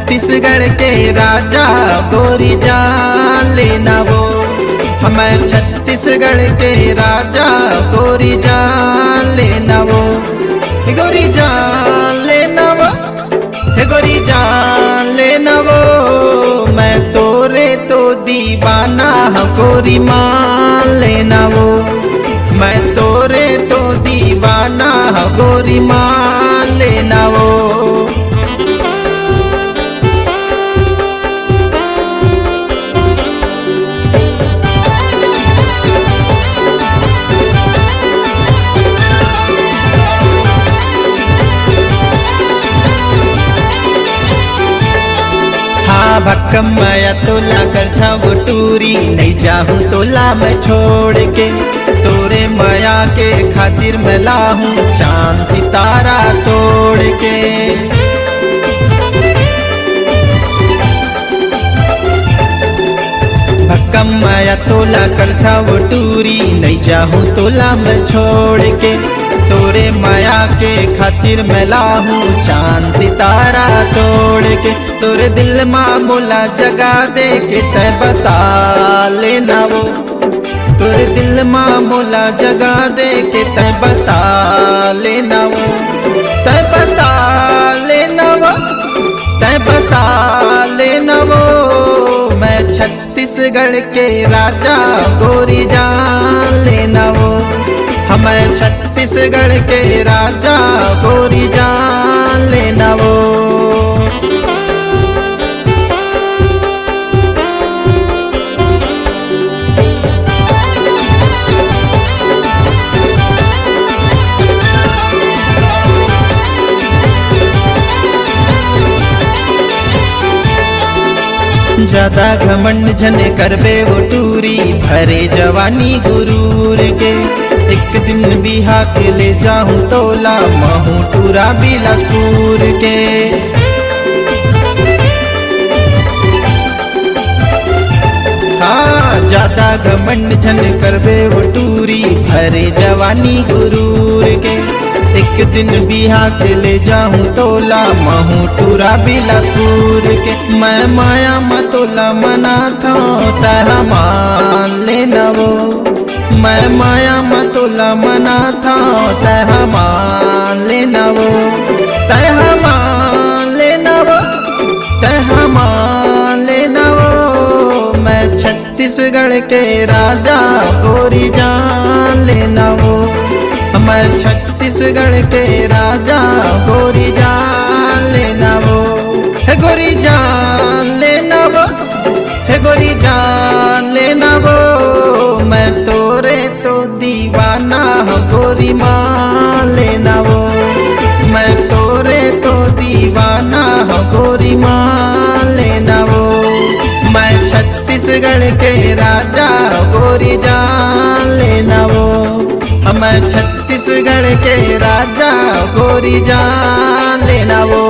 छत्तीसगढ़ के राजा गोरी जान लेना वो। मैं छत्तीसगढ़ के राजा गोरी जान लेना वो। गोरी जान लेना वो, गोरी जान लेना वो। मैं तोरे तो दीवाना गोरी मान लेना वो। मैं तोरे तो दीवाना गोरी मान लेना वो। भक्कम मैं तोला करता वो टूरी, नहीं चाहूँ तोला मैं छोड़ के। तोरे माया के खातिर मैं लाहूँ चांद सितारा तोड़ के। भक्कम मैं तोला करता वो टूरी, नहीं चाहूँ तोला मैं छोड़ के। तोरे माया के खातिर मैं लाहूँ चांद सितारा तोड़ के। तोरे दिल मामूला जगा दे के तय बसा लेना वो। तोरे दिल मामूला जगा दे के तय बसा लेना वो। तय बसा लेना वो, तय बसा लेना वो। मैं छत्तीसगढ़ के राजा गोरी जान लेना वो। मैं छत्तीसगढ़ के राजा गोरी जान लेना वो। ज्यादा घमंड जन करबे वो टूरी, भरे जवानी गुरूर के। एक दिन बिहा के ले जाऊं तोला महू टूरा बिलासपुर के। हाँ ज्यादा घमंड जन करबे वो टूरी, भरे जवानी गुरूर के। एक दिन बिहा के ले जाऊं तोला महू टूरा बिलासपुर के। मैं माया मतोला मना था तह मान लेना वो। मैं माया मतोला मना था तह मान लेना वो। तह मान लेना वो, तह मान लेना वो। मैं छत्तीसगढ़ के राजा गोरी जान लेना वो। मैं छत्तीसगढ़ के राजा गोरी जान लेना वो। है गोरी जान लेना वो, है गोरी जान लेना वो। मैं तोरे तो दीवाना गोरी मान लेना वो। मैं तोरे तो दीवाना गोरी मान लेना वो। मैं छत्तीसगढ़ के राजा गोरी जान लेना वो। मैं छत्तीसगढ़ के राजा गोरी जान लेना वो।